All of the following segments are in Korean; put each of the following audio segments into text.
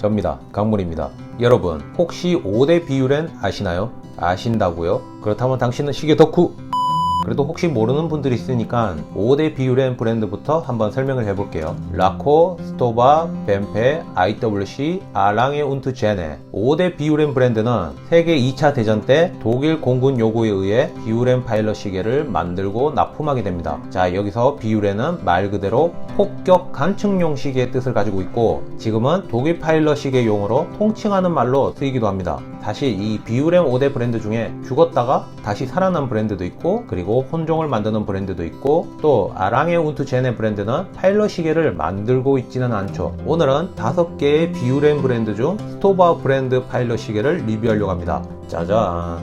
접니다. 강물입니다. 여러분 혹시 5대 비유렌 아시나요? 아신다고요? 그렇다면 당신은 시계 덕후! 그래도 혹시 모르는 분들이 있으니까 5대 비유렌 브랜드부터 한번 설명을 해볼게요. 라코, 스토바, 벤페, IWC, 아랑에 운트 제네 5대 비유렌 브랜드는 세계 2차 대전 때 독일 공군 요구에 의해 비유렌 파일럿 시계를 만들고 납품하게 됩니다. 자, 여기서 비유렌은 말 그대로 폭격 관측용 시계의 뜻을 가지고 있고 지금은 독일 파일럿 시계 용어로 통칭하는 말로 쓰이기도 합니다. 사실 이 비유렌 5대 브랜드 중에 죽었다가 다시 살아난 브랜드도 있고 그리고 혼종을 만드는 브랜드도 있고 또 아랑에 운트 제네 브랜드는 파일럿 시계를 만들고 있지는 않죠. 오늘은 5개의 비유렌 브랜드 중 스토바 브랜드 파일럿 시계를 리뷰하려고 합니다. 짜잔,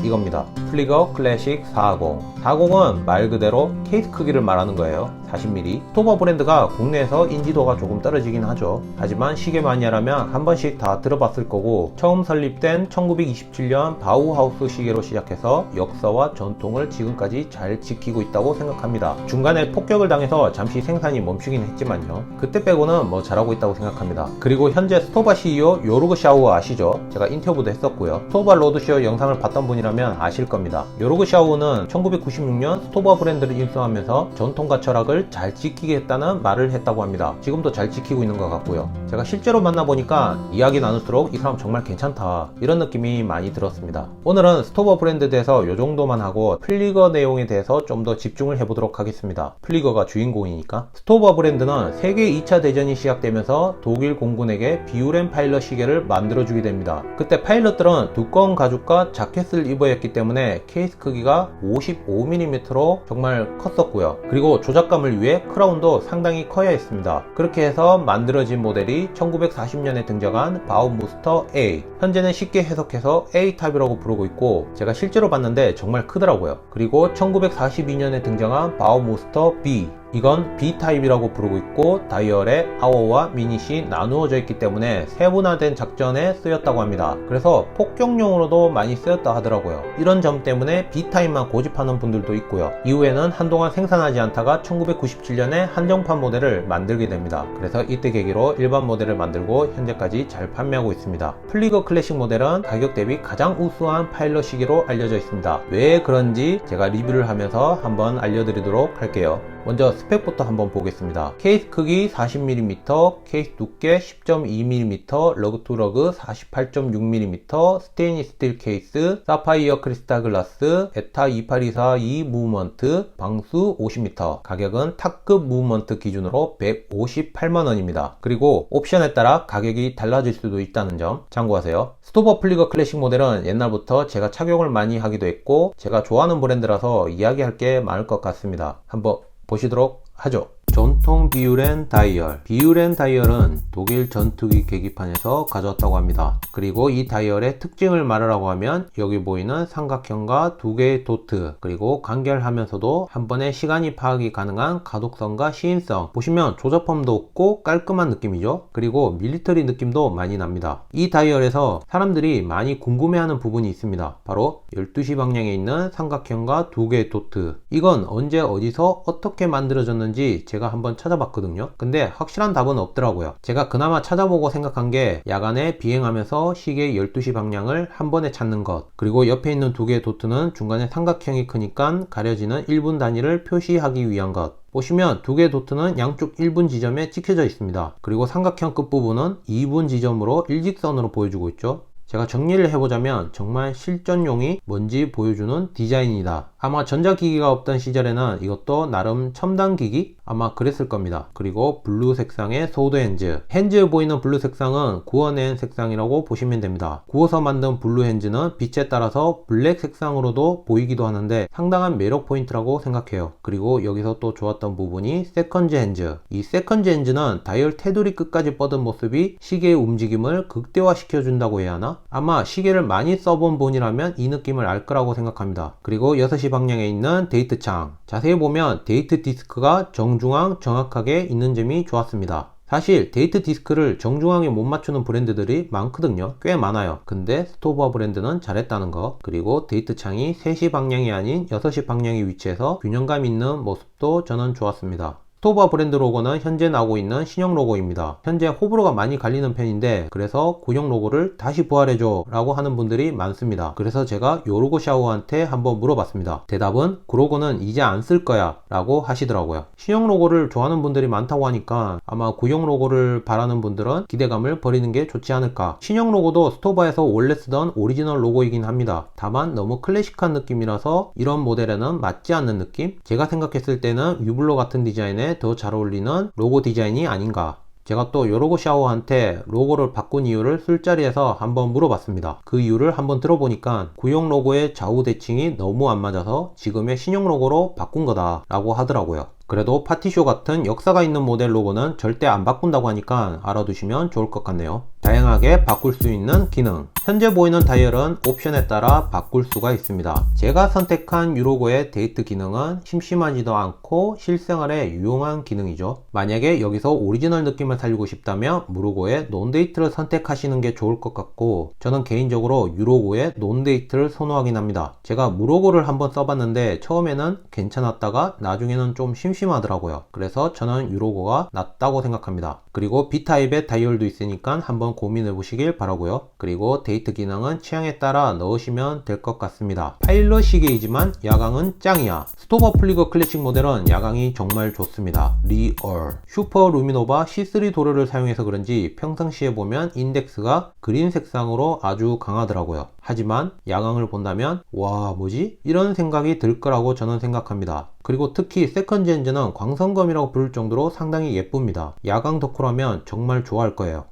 이겁니다. 플리거 클래식 450. 450은 말 그대로 케이스 크기를 말하는 거예요. 40mm. 스토바 브랜드가 국내에서 인지도가 조금 떨어지긴 하죠. 하지만 시계 마니아라면 한 번씩 다 들어봤을 거고 처음 설립된 1927년 바우하우스 시계로 시작해서 역사와 전통을 지금까지 잘 지키고 있다고 생각합니다. 중간에 폭격을 당해서 잠시 생산이 멈추긴 했지만요. 그때 빼고는 뭐 잘하고 있다고 생각합니다. 그리고 현재 스토바 CEO 요르그 샤우어 아시죠? 제가 인터뷰도 했었고요. 스토바 로드쇼 영상을 봤던 분이라면 아실 겁니다. 요르그 샤우어는 1996년 스토바 브랜드를 인수하면서 전통과 철학을 잘 지키게 했다는 말을 했다고 합니다. 지금도 잘 지키고 있는 것 같고요. 제가 실제로 만나보니까 이야기 나눌수록 이 사람 정말 괜찮다 이런 느낌이 많이 들었습니다. 오늘은 스토바 브랜드에 대해서 요 정도만 하고 플리거 내용에 대해서 좀 더 집중을 해보도록 하겠습니다. 플리거가 주인공이니까. 스토바 브랜드는 세계 2차 대전이 시작되면서 독일 공군에게 비유렌 파일럿 시계를 만들어주게 됩니다. 그때 파일럿들은 두꺼운 가죽과 자켓을 입어야 했기 때문에 케이스 크기가 55mm로 정말 컸었고요. 그리고 조작감을 위해 크라운도 상당히 커야 했습니다. 그렇게 해서 만들어진 모델이 1940년에 등장한 바우무스터 A. 현재는 쉽게 해석해서 A타입이라고 부르고 있고 제가 실제로 봤는데 정말 크더라고요. 그리고 1942년에 등장한 바우무스터 B. 이건 B타입이라고 부르고 있고 다이얼에 아워와 미닛이 나누어져 있기 때문에 세분화된 작전에 쓰였다고 합니다. 그래서 폭격용으로도 많이 쓰였다 하더라고요. 이런 점 때문에 B타입만 고집하는 분들도 있고요. 이후에는 한동안 생산하지 않다가 1997년에 한정판 모델을 만들게 됩니다. 그래서 이때 계기로 일반 모델을 만들고 현재까지 잘 판매하고 있습니다. 플리거 클래식 모델은 가격 대비 가장 우수한 파일럿 시계로 알려져 있습니다. 왜 그런지 제가 리뷰를 하면서 한번 알려드리도록 할게요. 먼저 스펙부터 한번 보겠습니다. 케이스 크기 40mm, 케이스 두께 10.2mm, 러그2러그 48.6mm, 스테인리스 스틸 케이스, 사파이어 크리스탈 글라스, 에타 28242 무브먼트, 방수 50m, 가격은 탑급 무브먼트 기준으로 158만원입니다. 그리고 옵션에 따라 가격이 달라질 수도 있다는 점 참고하세요. 스토바 플리거 클래식 모델은 옛날부터 제가 착용을 많이 하기도 했고 제가 좋아하는 브랜드라서 이야기할 게 많을 것 같습니다. 한번 보시도록 하죠. 전통 비유렌 다이얼. 비유렌 다이얼은 독일 전투기 계기판에서 가져왔다고 합니다. 그리고 이 다이얼의 특징을 말하라고 하면 여기 보이는 삼각형과 두 개의 도트 그리고 간결하면서도 한 번에 시간이 파악이 가능한 가독성과 시인성. 보시면 조잡함도 없고 깔끔한 느낌이죠. 그리고 밀리터리 느낌도 많이 납니다. 이 다이얼에서 사람들이 많이 궁금해하는 부분이 있습니다. 바로 12시 방향에 있는 삼각형과 두 개의 도트. 이건 언제 어디서 어떻게 만들어졌는지 제가 한번 찾아봤거든요. 근데 확실한 답은 없더라고요. 제가 그나마 찾아보고 생각한 게 야간에 비행하면서 시계 12시 방향을 한 번에 찾는 것, 그리고 옆에 있는 두 개의 도트는 중간에 삼각형이 크니까 가려지는 1분 단위를 표시하기 위한 것. 보시면 두 개의 도트는 양쪽 1분 지점에 찍혀져 있습니다. 그리고 삼각형 끝부분은 2분 지점으로 일직선으로 보여주고 있죠. 제가 정리를 해보자면 정말 실전용이 뭔지 보여주는 디자인이다. 아마 전자기기가 없던 시절에는 이것도 나름 첨단 기기? 아마 그랬을 겁니다. 그리고 블루 색상의 소드 핸즈. 핸즈에 보이는 블루 색상은 구워낸 색상이라고 보시면 됩니다. 구워서 만든 블루 핸즈는 빛에 따라서 블랙 색상으로도 보이기도 하는데 상당한 매력 포인트라고 생각해요. 그리고 여기서 또 좋았던 부분이 세컨즈 핸즈. 이 세컨즈 핸즈는 다이얼 테두리 끝까지 뻗은 모습이 시계의 움직임을 극대화시켜 준다고 해야 하나? 아마 시계를 많이 써본 분이라면 이 느낌을 알 거라고 생각합니다. 그리고 6시 방향에 있는 데이트 창. 자세히 보면 데이트 디스크가 정중앙 정확하게 있는 점이 좋았습니다. 사실 데이트 디스크를 정중앙에 못 맞추는 브랜드들이 많거든요. 꽤 많아요. 근데 스토바 브랜드는 잘했다는 거. 그리고 데이트 창이 3시 방향이 아닌 6시 방향에 위치해서 균형감 있는 모습도 저는 좋았습니다. 스토바 브랜드 로고는 현재 나오고 있는 신형 로고입니다. 현재 호불호가 많이 갈리는 편인데 그래서 구형 로고를 다시 부활해줘 라고 하는 분들이 많습니다. 그래서 제가 요로고 샤오한테 한번 물어봤습니다. 대답은 그 로고는 이제 안 쓸 거야 라고 하시더라고요. 신형 로고를 좋아하는 분들이 많다고 하니까 아마 구형 로고를 바라는 분들은 기대감을 버리는 게 좋지 않을까. 신형 로고도 스토바에서 원래 쓰던 오리지널 로고이긴 합니다. 다만 너무 클래식한 느낌이라서 이런 모델에는 맞지 않는 느낌? 제가 생각했을 때는 유블로 같은 디자인에 더 잘 어울리는 로고 디자인이 아닌가. 제가 또 요로고 샤오한테 로고를 바꾼 이유를 술자리에서 한번 물어봤습니다. 그 이유를 한번 들어보니까 구형 로고의 좌우 대칭이 너무 안 맞아서 지금의 신형 로고로 바꾼 거다 라고 하더라고요. 그래도 파티쇼 같은 역사가 있는 모델 로고는 절대 안 바꾼다고 하니까 알아두시면 좋을 것 같네요. 다양하게 바꿀 수 있는 기능. 현재 보이는 다이얼은 옵션에 따라 바꿀 수가 있습니다. 제가 선택한 유로고의 데이트 기능은 심심하지도 않고 실생활에 유용한 기능이죠. 만약에 여기서 오리지널 느낌을 살리고 싶다면 무로고의 논데이트를 선택하시는 게 좋을 것 같고 저는 개인적으로 유로고의 논데이트를 선호하긴 합니다. 제가 무로고를 한번 써봤는데 처음에는 괜찮았다가 나중에는 좀 심심하더라고요. 그래서 저는 유로고가 낫다고 생각합니다. 그리고 B타입의 다이얼도 있으니까 한번 고민해 보시길 바라고요. 그리고 데이트 기능은 취향에 따라 넣으시면 될 것 같습니다. 파일럿 시계이지만 야광은 짱이야. 스토바 플리거 클래식 모델은 야광이 정말 좋습니다. 리얼 슈퍼 루미노바 C3 도료를 사용해서 그런지 평상시에 보면 인덱스가 그린 색상으로 아주 강하더라고요. 하지만 야광을 본다면 와 뭐지? 이런 생각이 들 거라고 저는 생각합니다. 그리고 특히 세컨젠즈는 광선검이라고 부를 정도로 상당히 예쁩니다. 야광 덕후라면 정말 좋아할 거예요.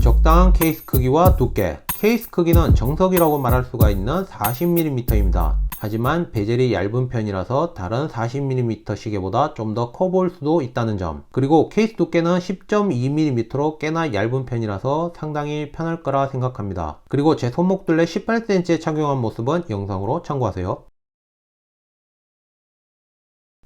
적당한 케이스 크기와 두께. 케이스 크기는 정석이라고 말할 수가 있는 40mm입니다. 하지만 베젤이 얇은 편이라서 다른 40mm 시계보다 좀 더 커 보일 수도 있다는 점. 그리고 케이스 두께는 10.2mm로 꽤나 얇은 편이라서 상당히 편할 거라 생각합니다. 그리고 제 손목둘레 18cm에 착용한 모습은 영상으로 참고하세요.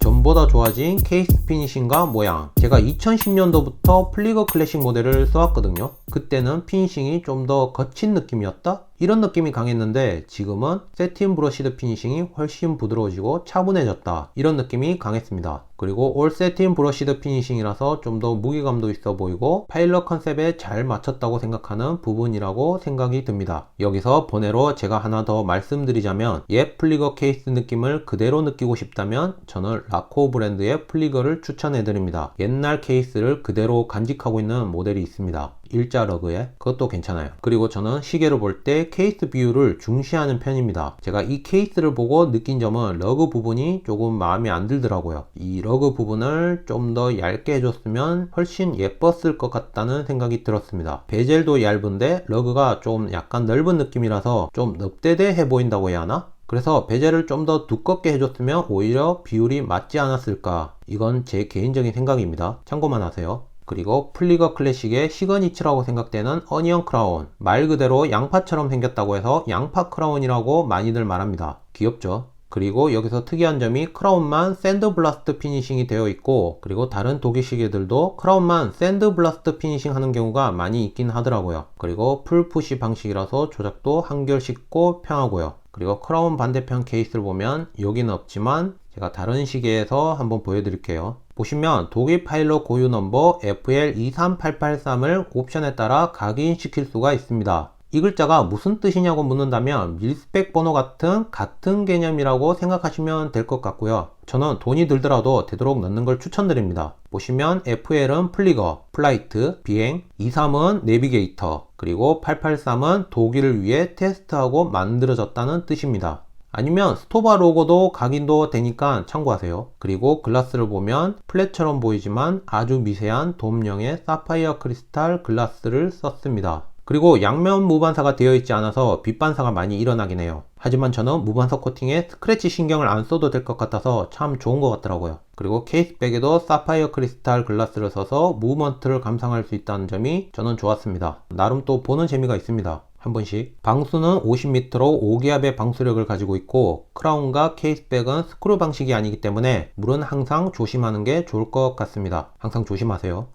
전보다 좋아진 케이스 피니싱과 모양. 제가 2010년도부터 플리거 클래식 모델을 써왔거든요. 그때는 피니싱이 좀 더 거친 느낌이었다? 이런 느낌이 강했는데 지금은 세틴 브러시드 피니싱이 훨씬 부드러워지고 차분해졌다. 이런 느낌이 강했습니다. 그리고 올 세틴 브러시드 피니싱이라서 좀 더 무게감도 있어 보이고 파일럿 컨셉에 잘 맞췄다고 생각하는 부분이라고 생각이 듭니다. 여기서 번외로 제가 하나 더 말씀드리자면 옛 플리거 케이스 느낌을 그대로 느끼고 싶다면 저는 라코 브랜드의 플리거를 추천해드립니다. 옛날 케이스를 그대로 간직하고 있는 모델이 있습니다. 일자 러그에 그것도 괜찮아요. 그리고 저는 시계를 볼 때 케이스 비율을 중시하는 편입니다. 제가 이 케이스를 보고 느낀 점은 러그 부분이 조금 마음에 안 들더라고요. 이 러그 부분을 좀 더 얇게 해줬으면 훨씬 예뻤을 것 같다는 생각이 들었습니다. 베젤도 얇은데 러그가 좀 약간 넓은 느낌이라서 좀 넙대대해 보인다고 해야 하나? 그래서 베젤을 좀 더 두껍게 해줬으면 오히려 비율이 맞지 않았을까. 이건 제 개인적인 생각입니다. 참고만 하세요. 그리고 플리거 클래식의 시그니처라고 생각되는 어니언 크라운. 말 그대로 양파처럼 생겼다고 해서 양파 크라운이라고 많이들 말합니다. 귀엽죠? 그리고 여기서 특이한 점이 크라운만 샌드 블라스트 피니싱이 되어 있고 그리고 다른 독일 시계들도 크라운만 샌드 블라스트 피니싱 하는 경우가 많이 있긴 하더라고요. 그리고 풀푸시 방식이라서 조작도 한결 쉽고 편하고요. 그리고 크라운 반대편 케이스를 보면 여기는 없지만 제가 다른 시계에서 한번 보여드릴게요. 보시면 독일 파일럿 고유 넘버 FL23883을 옵션에 따라 각인시킬 수가 있습니다. 이 글자가 무슨 뜻이냐고 묻는다면 밀스펙 번호 같은 개념이라고 생각하시면 될 것 같고요. 저는 돈이 들더라도 되도록 넣는 걸 추천드립니다. 보시면 FL은 플리거, 플라이트, 비행, 23은 내비게이터, 그리고 883은 독일을 위해 테스트하고 만들어졌다는 뜻입니다. 아니면 스토바 로고도 각인도 되니까 참고하세요. 그리고 글라스를 보면 플랫처럼 보이지만 아주 미세한 돔형의 사파이어 크리스탈 글라스를 썼습니다. 그리고 양면 무반사가 되어 있지 않아서 빛 반사가 많이 일어나긴 해요. 하지만 저는 무반사 코팅에 스크래치 신경을 안 써도 될 것 같아서 참 좋은 것 같더라고요. 그리고 케이스백에도 사파이어 크리스탈 글라스를 써서 무브먼트를 감상할 수 있다는 점이 저는 좋았습니다. 나름 또 보는 재미가 있습니다. 한 번씩. 방수는 50m로 5기압의 방수력을 가지고 있고 크라운과 케이스백은 스크류 방식이 아니기 때문에 물은 항상 조심하는 게 좋을 것 같습니다. 항상 조심하세요.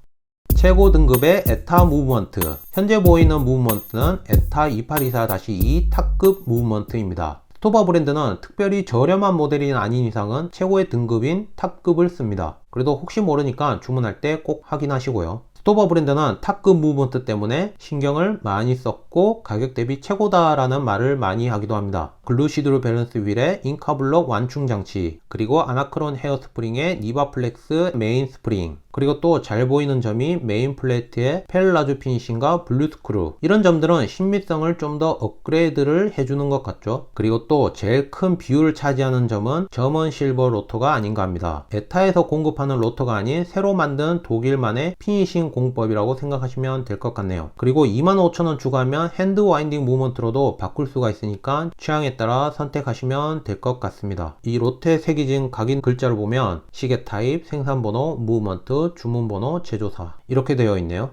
최고 등급의 에타 무브먼트. 현재 보이는 무브먼트는 에타 2824-2 탑급 무브먼트입니다. 스토바 브랜드는 특별히 저렴한 모델이 아닌 이상은 최고의 등급인 탑급을 씁니다. 그래도 혹시 모르니까 주문할 때 꼭 확인하시고요. 스토바 브랜드는 탑급 무브먼트 때문에 신경을 많이 썼고 가격 대비 최고다라는 말을 많이 하기도 합니다. 글루시드루 밸런스 휠의 인카블럭 완충 장치, 그리고 아나크론 헤어스프링의 니바플렉스 메인 스프링, 그리고 또 잘 보이는 점이 메인 플레이트의 펠라주 피니싱과 블루 스크루, 이런 점들은 신미성을 좀 더 업그레이드를 해주는 것 같죠. 그리고 또 제일 큰 비율을 차지하는 점은 저먼 실버 로터가 아닌가 합니다. 베타에서 공급하는 로터가 아닌 새로 만든 독일만의 피니싱 공법이라고 생각하시면 될 것 같네요. 그리고 25,000원 추가하면 핸드 와인딩 무브먼트로도 바꿀 수가 있으니까 취향에 따라 선택하시면 될 것 같습니다. 이 로트에 새겨진 각인 글자를 보면 시계 타입, 생산번호, 무브먼트, 주문번호, 제조사 이렇게 되어 있네요.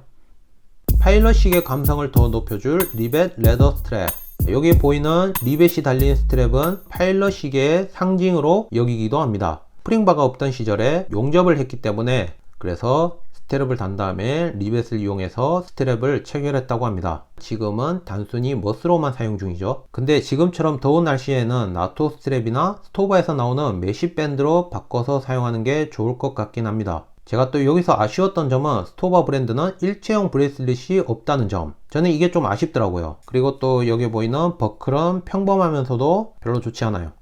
파일럿 시계 감성을 더 높여줄 리벳 레더 스트랩, 여기 보이는 리벳이 달린 스트랩은 파일럿 시계의 상징으로 여기기도 합니다. 스프링바가 없던 시절에 용접을 했기 때문에 그래서 스트랩을 단 다음에 리벳을 이용해서 스트랩을 체결했다고 합니다. 지금은 단순히 멋으로만 사용 중이죠. 근데 지금처럼 더운 날씨에는 나토 스트랩이나 스토바에서 나오는 메쉬 밴드로 바꿔서 사용하는 게 좋을 것 같긴 합니다. 제가 또 여기서 아쉬웠던 점은 스토바 브랜드는 일체형 브레이슬릿이 없다는 점, 저는 이게 좀 아쉽더라고요. 그리고 또 여기 보이는 버클은 평범하면서도 별로 좋지 않아요.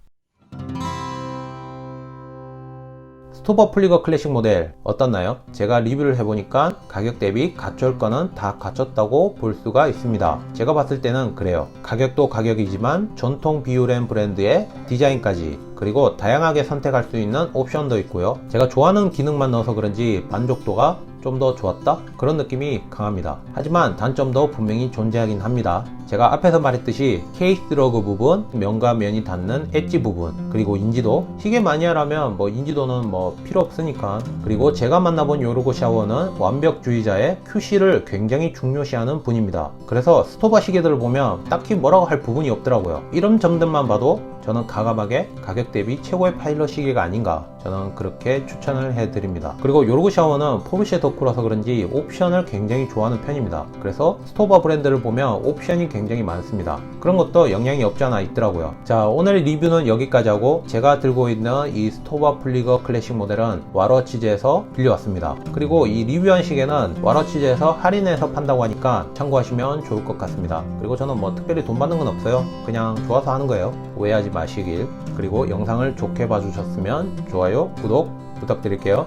스토바 플리거 클래식 모델 어떻나요? 제가 리뷰를 해보니까 가격 대비 갖출 거는 다 갖췄다고 볼 수가 있습니다. 제가 봤을 때는 그래요. 가격도 가격이지만 전통 비유렌 브랜드의 디자인까지, 그리고 다양하게 선택할 수 있는 옵션도 있고요. 제가 좋아하는 기능만 넣어서 그런지 만족도가 좀 더 좋았다? 그런 느낌이 강합니다. 하지만 단점도 분명히 존재하긴 합니다. 제가 앞에서 말했듯이 케이스 러그 부분, 면과 면이 닿는 엣지 부분, 그리고 인지도, 시계 마니아라면 인지도는 필요 없으니까. 그리고 제가 만나본 요르고 샤워는 완벽주의자의 QC를 굉장히 중요시하는 분입니다. 그래서 스토바 시계들을 보면 딱히 뭐라고 할 부분이 없더라고요. 이런 점들만 봐도 저는 가감하게 가격 대비 최고의 파일럿 시계가 아닌가, 저는 그렇게 추천을 해드립니다. 그리고 요르고 샤워는 포르쉐 덕후라서 그런지 옵션을 굉장히 좋아하는 편입니다. 그래서 스토바 브랜드를 보면 옵션이 굉장히 많습니다. 그런 것도 영향이 없지 않아 있더라고요. 자, 오늘 리뷰는 여기까지 하고, 제가 들고 있는 이 스토바 플리거 클래식 모델은 와러치즈에서 빌려왔습니다. 그리고 이 리뷰한 시계는 와러치즈에서 할인해서 판다고 하니까 참고하시면 좋을 것 같습니다. 그리고 저는 특별히 돈 받는 건 없어요. 그냥 좋아서 하는 거예요. 오해하지 마시길. 그리고 영상을 좋게 봐주셨으면 좋아요, 구독 부탁드릴게요.